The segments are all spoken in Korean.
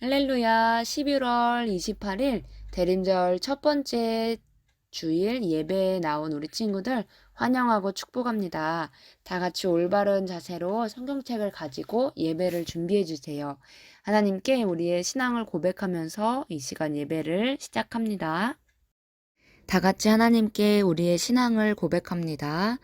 할렐루야. 11월 28일 대림절 첫 번째 주일 예배에 나온 우리 친구들 환영하고 축복합니다. 다 같이 올바른 자세로 성경책을 가지고 예배를 준비해 주세요. 하나님께 우리의 신앙을 고백하면서 이 시간 예배를 시작합니다. 다 같이 하나님께 우리의 신앙을 고백합니다.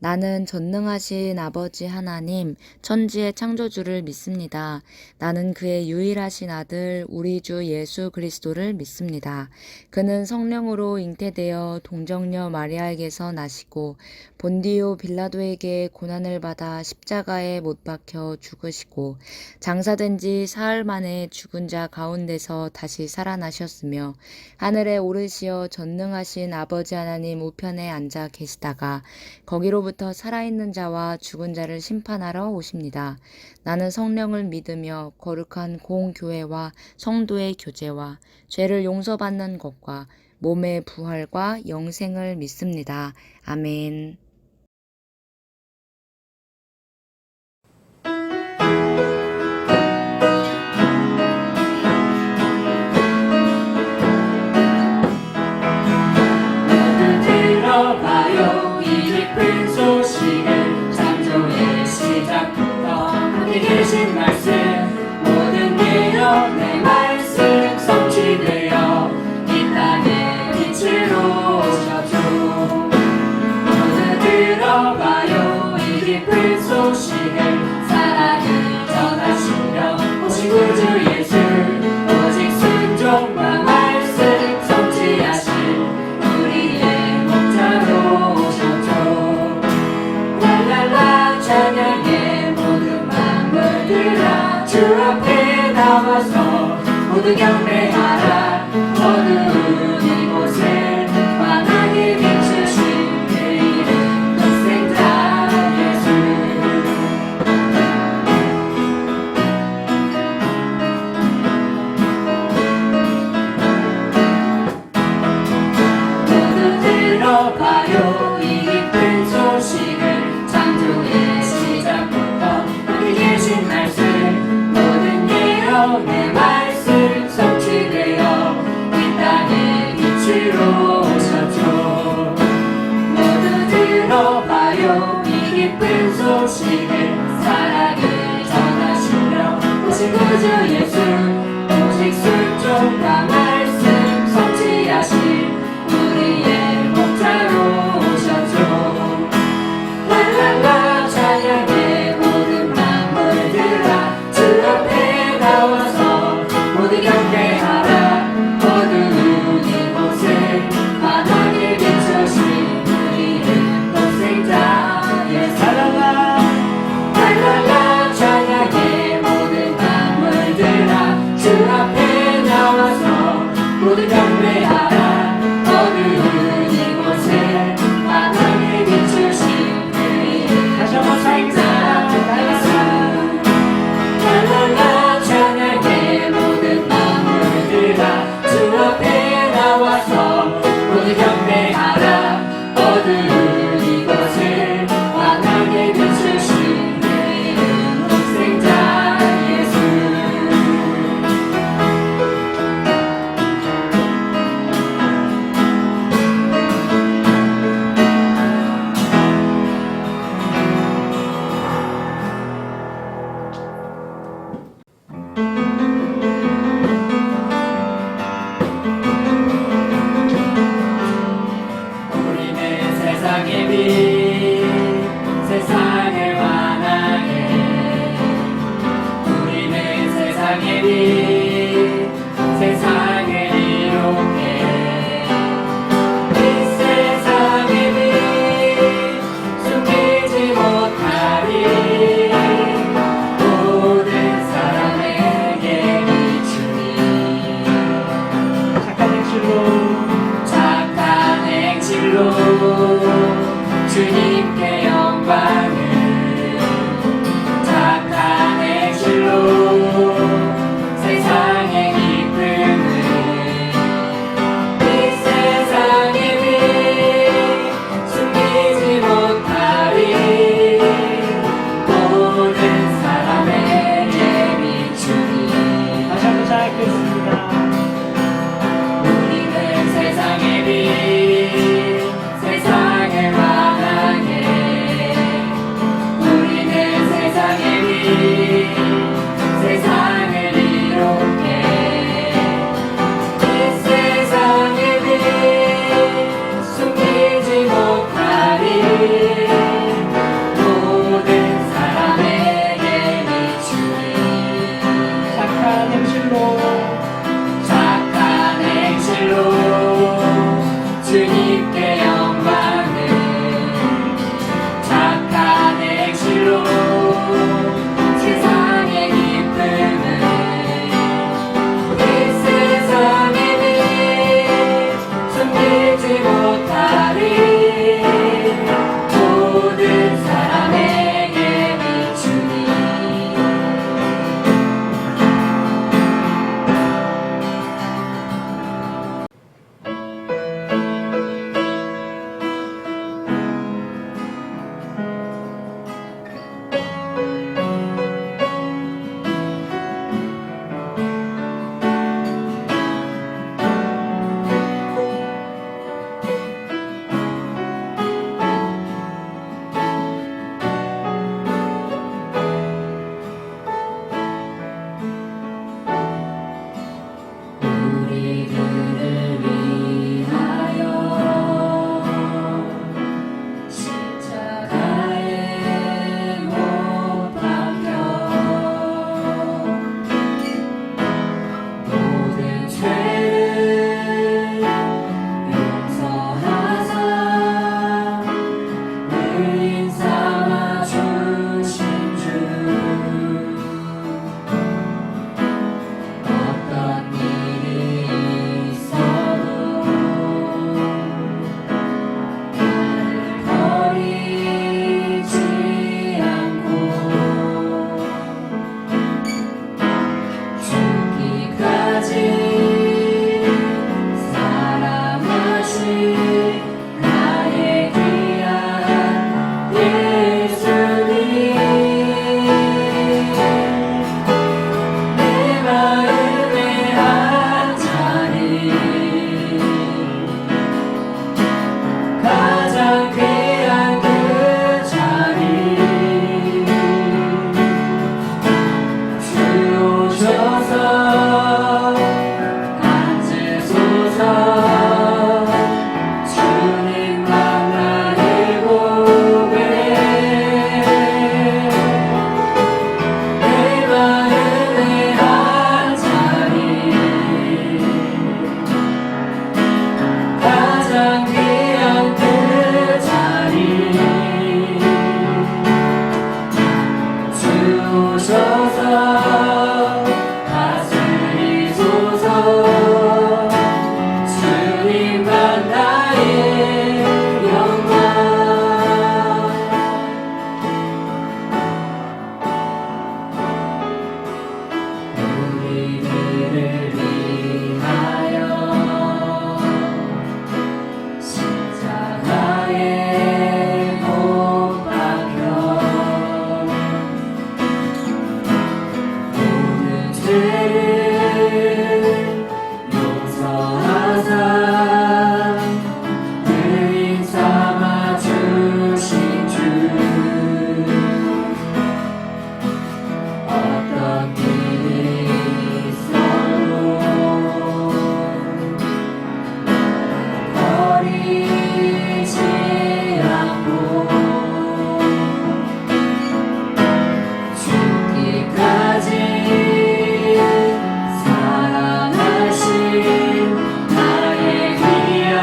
나는 전능하신 아버지 하나님, 천지의 창조주를 믿습니다. 나는 그의 유일하신 아들, 우리 주 예수 그리스도를 믿습니다. 그는 성령으로 잉태되어 동정녀 마리아에게서 나시고 본디오 빌라도에게 고난을 받아 십자가에 못 박혀 죽으시고 장사된 지 사흘 만에 죽은 자 가운데서 다시 살아나셨으며 하늘에 오르시어 전능하신 아버지 하나님 우편에 앉아 계시다가 거기로부터 살아있는 자와 죽은 자를 심판하러 오십니다. 나는 성령을 믿으며 거룩한 공교회와 성도의 교제와 죄를 용서받는 것과 몸의 부활과 영생을 믿습니다. 아멘. 모두 들어봐요. 이 기쁜 소식을 창조의 시작부터 함께 계신 말씀 모든 예언의 말씀 성취되어 이 땅의 빛으로 오셨죠. 모두 들어봐요. 이 기쁜 소식을 사랑을 전하시려 오신 구주 예수 오직 순종과 말씀 성취하신 우리의 목자로 오셨죠. 랄랄라 찬양의 모든 만물들아 주 앞에 나와서 모두 경배하라. 어두운 이곳에 환하게 비추신 그 이름 독생자 예수. 모두 들어봐요. 이 기쁜 소식을 창조의 시작부터 함께 계신 말씀 모든 예언의 말씀 성취되어 주셔서 다스리소서 주님만 나의 영광 우리들을 위하여 십자가에 못 박혀 모든 죄를 용서하사 의인 삼아 주신 주 어떤 일이 있어도 버리지 않고 죽기까지 사랑하신 나의 귀한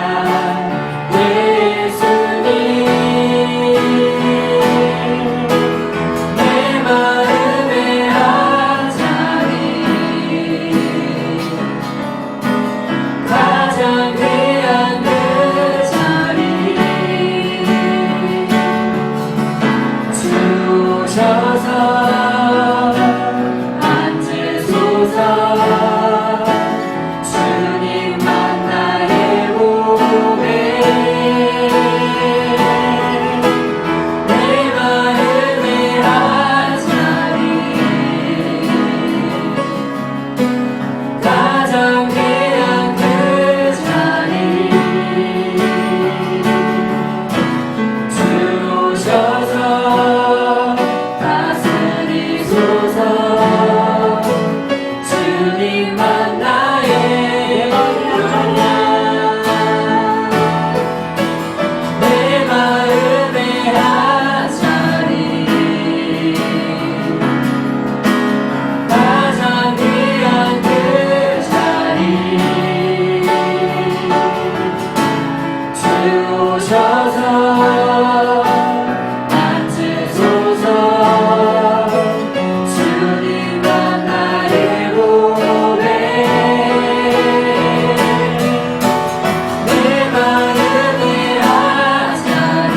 예수님 내 마음의 한자리 가장 귀한 그 자리 주셔서 앉으소서 주님만 나의 몸에 내 마음의 한자리 가장 귀한 그 자리 주셔서 다스리소서 주님만 나의 영광 내 마음의 한자리 가장 귀한 그 자리 주셔서 앉으소서 주님만 나의 몸에 내 마음의 한자리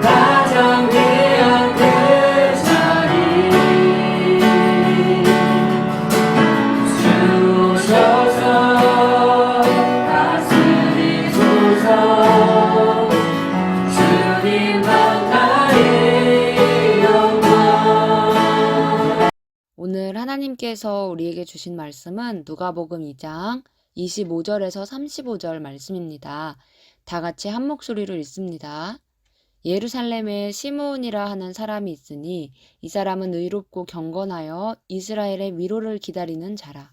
가장 귀한 그 자리 주셔서 다스리소서 주님만 나의 영광 오늘 하나님께서 우리에게 주신 말씀은 누가복음 2장 25절에서 35절 말씀입니다. 다 같이 한 목소리로 읽습니다. 예루살렘에 시므온이라 하는 사람이 있으니 이 사람은 의롭고 경건하여 이스라엘의 위로를 기다리는 자라.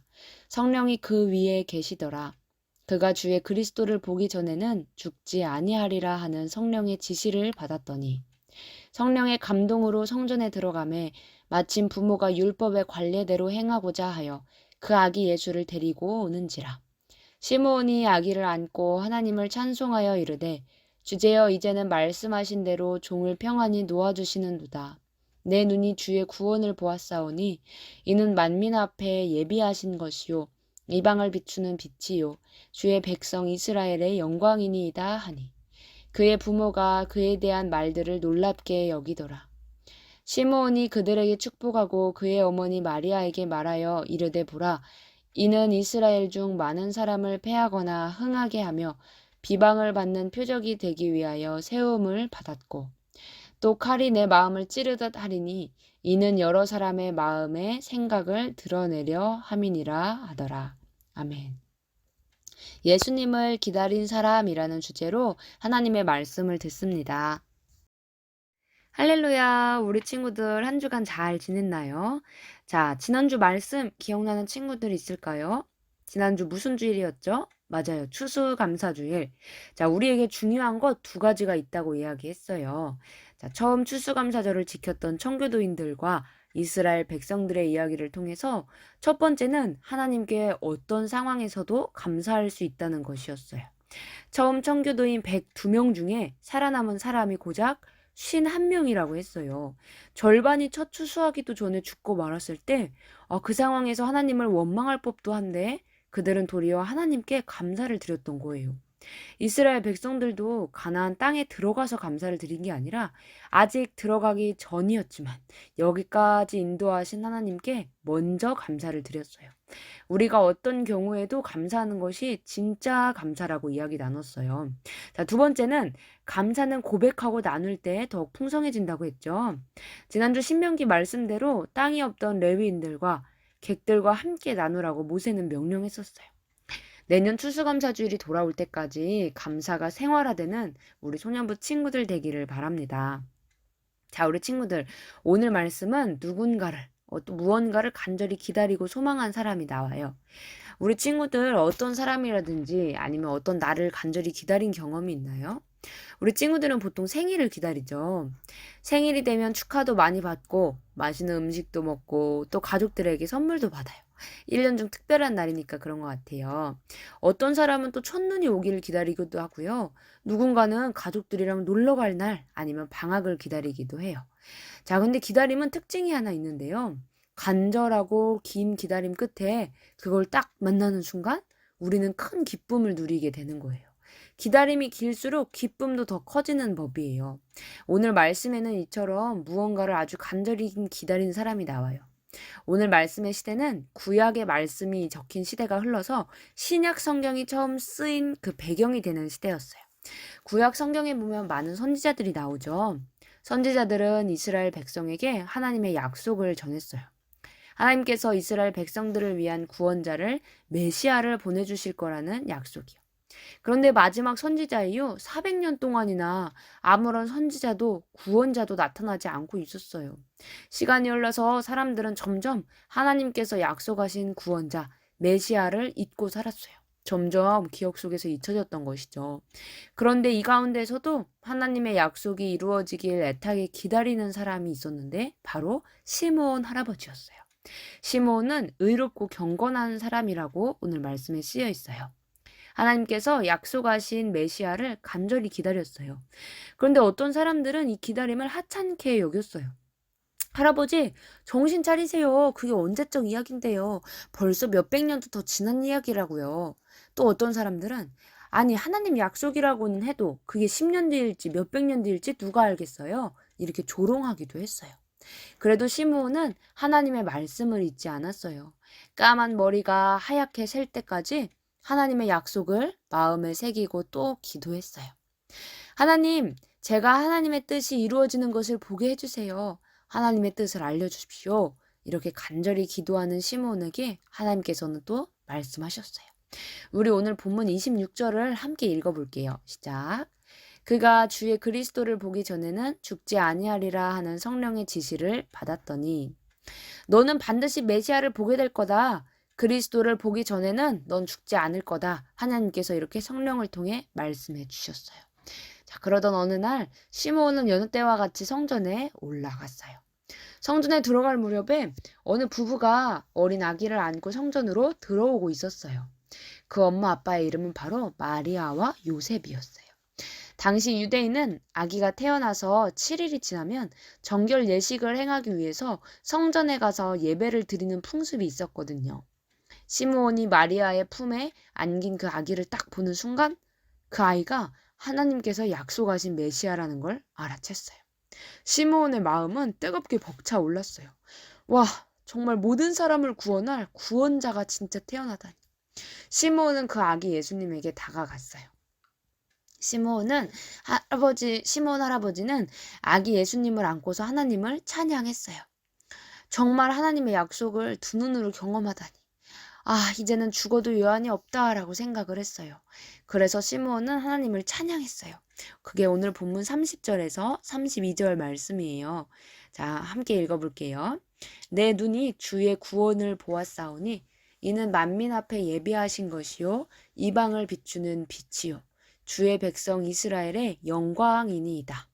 성령이 그 위에 계시더라. 그가 주의 그리스도를 보기 전에는 죽지 아니하리라 하는 성령의 지시를 받았더니 성령의 감동으로 성전에 들어가매 마침 부모가 율법의 관례대로 행하고자 하여 그 아기 예수를 데리고 오는지라. 시므온이 아기를 안고 하나님을 찬송하여 이르되 주제여 이제는 말씀하신 대로 종을 평안히 놓아주시는도다. 내 눈이 주의 구원을 보았사오니 이는 만민 앞에 예비하신 것이요 이방을 비추는 빛이요 주의 백성 이스라엘의 영광이니이다 하니 그의 부모가 그에 대한 말들을 놀랍게 여기더라. 시므온이 그들에게 축복하고 그의 어머니 마리아에게 말하여 이르되 보라 이는 이스라엘 중 많은 사람을 패하거나 흥하게 하며 비방을 받는 표적이 되기 위하여 세움을 받았고 또 칼이 내 마음을 찌르듯 하리니 이는 여러 사람의 마음의 생각을 드러내려 함이니라 하더라. 아멘. 예수님을 기다린 사람이라는 주제로 하나님의 말씀을 듣습니다. 할렐루야, 우리 친구들 한 주간 잘 지냈나요? 자, 지난주 말씀 기억나는 친구들 있을까요? 지난주 무슨 주일이었죠? 맞아요. 추수감사주일. 자, 우리에게 중요한 것 두 가지가 있다고 이야기했어요. 자, 처음 추수감사절을 지켰던 청교도인들과 이스라엘 백성들의 이야기를 통해서 첫 번째는 하나님께 어떤 상황에서도 감사할 수 있다는 것이었어요. 처음 청교도인 102명 중에 살아남은 사람이 고작 51명이라고 했어요. 절반이 첫 추수하기도 전에 죽고 말았을 때, 그 상황에서 하나님을 원망할 법도 한데, 그들은 도리어 하나님께 감사를 드렸던 거예요. 이스라엘 백성들도 가나안 땅에 들어가서 감사를 드린 게 아니라 아직 들어가기 전이었지만 여기까지 인도하신 하나님께 먼저 감사를 드렸어요. 우리가 어떤 경우에도 감사하는 것이 진짜 감사라고 이야기 나눴어요. 자, 두 번째는 감사는 고백하고 나눌 때 더욱 풍성해진다고 했죠. 지난주 신명기 말씀대로 땅이 없던 레위인들과 객들과 함께 나누라고 모세는 명령했었어요. 내년 추수감사주일이 돌아올 때까지 감사가 생활화되는 우리 소년부 친구들 되기를 바랍니다. 자, 우리 친구들, 오늘 말씀은 누군가를, 또 무언가를 간절히 기다리고 소망한 사람이 나와요. 우리 친구들 어떤 사람이라든지 아니면 어떤 날을 간절히 기다린 경험이 있나요? 우리 친구들은 보통 생일을 기다리죠. 생일이 되면 축하도 많이 받고 맛있는 음식도 먹고 또 가족들에게 선물도 받아요. 1년 중 특별한 날이니까 그런 것 같아요. 어떤 사람은 또 첫눈이 오기를 기다리기도 하고요. 누군가는 가족들이랑 놀러 갈 날 아니면 방학을 기다리기도 해요. 자, 근데 기다림은 특징이 하나 있는데요. 간절하고 긴 기다림 끝에 그걸 딱 만나는 순간 우리는 큰 기쁨을 누리게 되는 거예요. 기다림이 길수록 기쁨도 더 커지는 법이에요. 오늘 말씀에는 이처럼 무언가를 아주 간절히 기다린 사람이 나와요. 오늘 말씀의 시대는 구약의 말씀이 적힌 시대가 흘러서 신약 성경이 처음 쓰인 그 배경이 되는 시대였어요. 구약 성경에 보면 많은 선지자들이 나오죠. 선지자들은 이스라엘 백성에게 하나님의 약속을 전했어요. 하나님께서 이스라엘 백성들을 위한 구원자를 메시아를 보내주실 거라는 약속이요. 그런데 마지막 선지자 이후 400년 동안이나 아무런 선지자도 구원자도 나타나지 않고 있었어요. 시간이 흘러서 사람들은 점점 하나님께서 약속하신 구원자, 메시아를 잊고 살았어요. 점점 기억 속에서 잊혀졌던 것이죠. 그런데 이 가운데서도 하나님의 약속이 이루어지길 애타게 기다리는 사람이 있었는데 바로 시므온 할아버지였어요. 시므온은 의롭고 경건한 사람이라고 오늘 말씀에 쓰여 있어요. 하나님께서 약속하신 메시아를 간절히 기다렸어요. 그런데 어떤 사람들은 이 기다림을 하찮게 여겼어요. 할아버지, 정신 차리세요. 그게 언제적 이야기인데요. 벌써 몇백 년도 더 지난 이야기라고요. 또 어떤 사람들은 아니, 하나님 약속이라고는 해도 그게 10년 뒤일지 몇백 년 뒤일지 누가 알겠어요? 이렇게 조롱하기도 했어요. 그래도 시므온은 하나님의 말씀을 잊지 않았어요. 까만 머리가 하얗게 셀 때까지 하나님의 약속을 마음에 새기고 또 기도했어요. 하나님, 제가 하나님의 뜻이 이루어지는 것을 보게 해주세요. 하나님의 뜻을 알려주십시오. 이렇게 간절히 기도하는 시므온에게 하나님께서는 또 말씀하셨어요. 우리 오늘 본문 26절을 함께 읽어볼게요. 시작. 그가 주의 그리스도를 보기 전에는 죽지 아니하리라 하는 성령의 지시를 받았더니 너는 반드시 메시아를 보게 될 거다. 그리스도를 보기 전에는 넌 죽지 않을 거다. 하나님께서 이렇게 성령을 통해 말씀해 주셨어요. 자, 그러던 어느 날 시므온은 여느 때와 같이 성전에 올라갔어요. 성전에 들어갈 무렵에 어느 부부가 어린 아기를 안고 성전으로 들어오고 있었어요. 그 엄마 아빠의 이름은 바로 마리아와 요셉이었어요. 당시 유대인은 아기가 태어나서 7일이 지나면 정결 예식을 행하기 위해서 성전에 가서 예배를 드리는 풍습이 있었거든요. 시므온이 마리아의 품에 안긴 그 아기를 딱 보는 순간 그 아이가 하나님께서 약속하신 메시아라는 걸 알아챘어요. 시므온의 마음은 뜨겁게 벅차 올랐어요. 와, 정말 모든 사람을 구원할 구원자가 진짜 태어나다니. 시므온은 그 아기 예수님에게 다가갔어요. 시므온 할아버지는 아기 예수님을 안고서 하나님을 찬양했어요. 정말 하나님의 약속을 두 눈으로 경험하다니. 이제는 죽어도 요한이 없다라고 생각을 했어요. 그래서 시므온은 하나님을 찬양했어요. 그게 오늘 본문 30절에서 32절 말씀이에요. 자, 함께 읽어볼게요. 내 눈이 주의 구원을 보았사오니 이는 만민 앞에 예비하신 것이요 이방을 비추는 빛이요 주의 백성 이스라엘의 영광이니이다.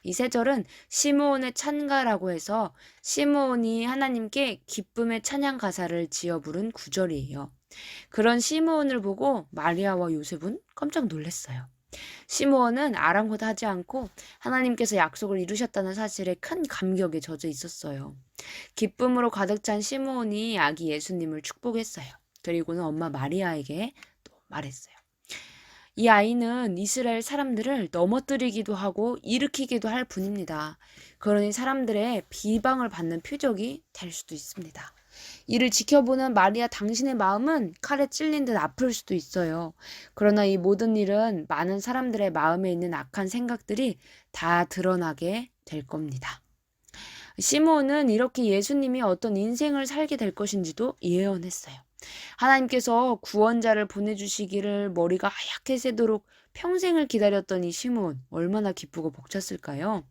이 세 절은 시므온의 찬가라고 해서 시므온이 하나님께 기쁨의 찬양 가사를 지어 부른 구절이에요. 그런 시므온을 보고 마리아와 요셉은 깜짝 놀랐어요. 시므온은 아랑곳하지 않고 하나님께서 약속을 이루셨다는 사실에 큰 감격에 젖어 있었어요. 기쁨으로 가득 찬 시므온이 아기 예수님을 축복했어요. 그리고는 엄마 마리아에게 또 말했어요. 이 아이는 이스라엘 사람들을 넘어뜨리기도 하고 일으키기도 할 분입니다. 그러니 사람들의 비방을 받는 표적이 될 수도 있습니다. 이를 지켜보는 마리아 당신의 마음은 칼에 찔린 듯 아플 수도 있어요. 그러나 이 모든 일은 많은 사람들의 마음에 있는 악한 생각들이 다 드러나게 될 겁니다. 시므온은 이렇게 예수님이 어떤 인생을 살게 될 것인지도 예언했어요. 하나님께서 구원자를 보내주시기를 머리가 하얗게 새도록 평생을 기다렸던 이 시므온, 얼마나 기쁘고 벅찼을까요?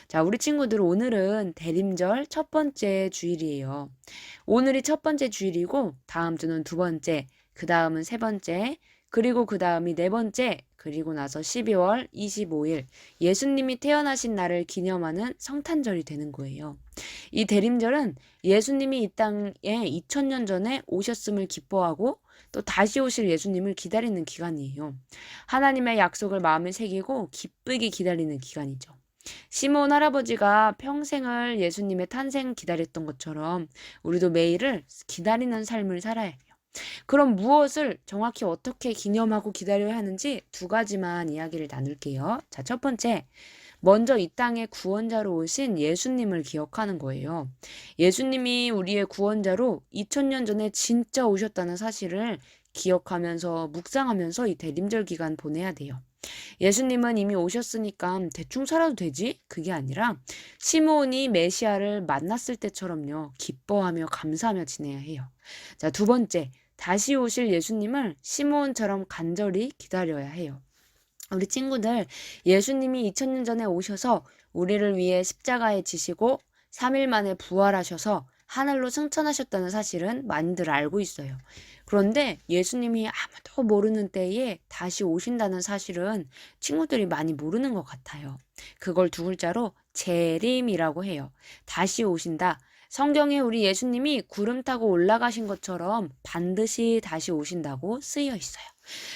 자, 우리 친구들, 오늘은 대림절 첫 번째 주일이에요. 오늘이 첫 번째 주일이고 다음 주는 두 번째, 그 다음은 세 번째, 그리고 그 다음이 네 번째, 그리고 나서 12월 25일 예수님이 태어나신 날을 기념하는 성탄절이 되는 거예요. 이 대림절은 예수님이 이 땅에 2000년 전에 오셨음을 기뻐하고 또 다시 오실 예수님을 기다리는 기간이에요. 하나님의 약속을 마음에 새기고 기쁘게 기다리는 기간이죠. 시므온 할아버지가 평생을 예수님의 탄생 기다렸던 것처럼 우리도 매일을 기다리는 삶을 살아야 해요. 그럼 무엇을 정확히 어떻게 기념하고 기다려야 하는지 두 가지만 이야기를 나눌게요. 자, 첫 번째, 먼저 이 땅에 구원자로 오신 예수님을 기억하는 거예요. 예수님이 우리의 구원자로 2000년 전에 진짜 오셨다는 사실을 기억하면서 묵상하면서 이 대림절 기간 보내야 돼요. 예수님은 이미 오셨으니까 대충 살아도 되지? 그게 아니라 시므온이 메시아를 만났을 때처럼요. 기뻐하며 감사하며 지내야 해요. 자, 두 번째, 다시 오실 예수님을 시므온처럼 간절히 기다려야 해요. 우리 친구들, 예수님이 2000년 전에 오셔서 우리를 위해 십자가에 지시고 3일 만에 부활하셔서 하늘로 승천하셨다는 사실은 많이들 알고 있어요. 그런데 예수님이 아무도 모르는 때에 다시 오신다는 사실은 친구들이 많이 모르는 것 같아요. 그걸 두 글자로 재림이라고 해요. 다시 오신다. 성경에 우리 예수님이 구름 타고 올라가신 것처럼 반드시 다시 오신다고 쓰여 있어요.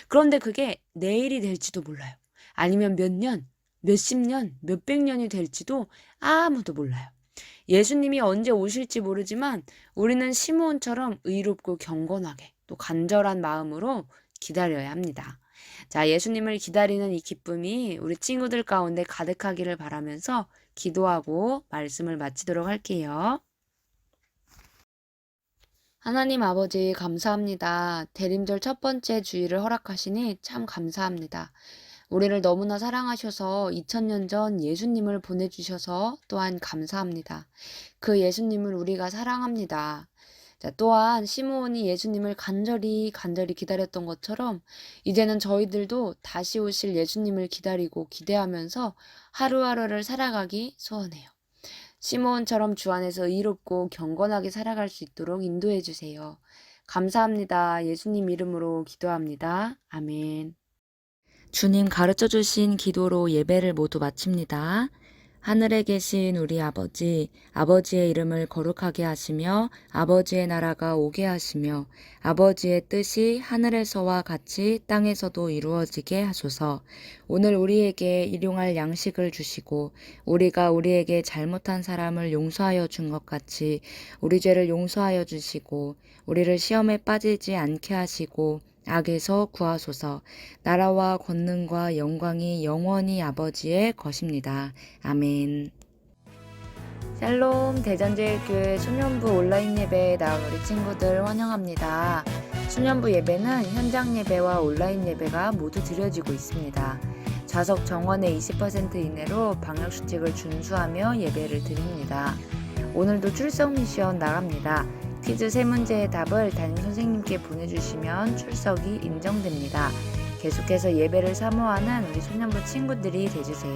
그런데 그게 내일이 될지도 몰라요. 아니면 몇 년, 몇십 년, 몇백 년이 될지도 아무도 몰라요. 예수님이 언제 오실지 모르지만 우리는 시므온처럼 의롭고 경건하게 또 간절한 마음으로 기다려야 합니다. 자, 예수님을 기다리는 이 기쁨이 우리 친구들 가운데 가득하기를 바라면서 기도하고 말씀을 마치도록 할게요. 하나님 아버지 감사합니다. 대림절 첫 번째 주일을 허락하시니 참 감사합니다. 우리를 너무나 사랑하셔서 2000년 전 예수님을 보내주셔서 또한 감사합니다. 그 예수님을 우리가 사랑합니다. 자, 또한 시므온이 예수님을 간절히 기다렸던 것처럼 이제는 저희들도 다시 오실 예수님을 기다리고 기대하면서 하루하루를 살아가기 소원해요. 시므온처럼 주 안에서 의롭고 경건하게 살아갈 수 있도록 인도해 주세요. 감사합니다. 예수님 이름으로 기도합니다. 아멘. 주님 가르쳐 주신 기도로 예배를 모두 마칩니다. 하늘에 계신 우리 아버지, 아버지의 이름을 거룩하게 하시며 아버지의 나라가 오게 하시며 아버지의 뜻이 하늘에서와 같이 땅에서도 이루어지게 하소서. 오늘 우리에게 일용할 양식을 주시고 우리가 우리에게 잘못한 사람을 용서하여 준 것 같이 우리 죄를 용서하여 주시고 우리를 시험에 빠지지 않게 하시고 악에서 구하소서. 나라와 권능과 영광이 영원히 아버지의 것입니다. 아멘. 샬롬 대전제일교회 소년부 온라인 예배에 나온 우리 친구들 환영합니다. 소년부 예배는 현장 예배와 온라인 예배가 모두 드려지고 있습니다. 좌석 정원의 20% 이내로 방역수칙을 준수하며 예배를 드립니다. 오늘도 출석 미션 나갑니다. 퀴즈 3문제의 답을 담임 선생님께 보내주시면 출석이 인정됩니다. 계속해서 예배를 사모하는 우리 소년부 친구들이 되주세요.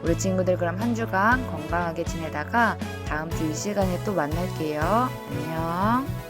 우리 친구들 그럼 한 주간 건강하게 지내다가 다음 주 이 시간에 또 만날게요. 안녕.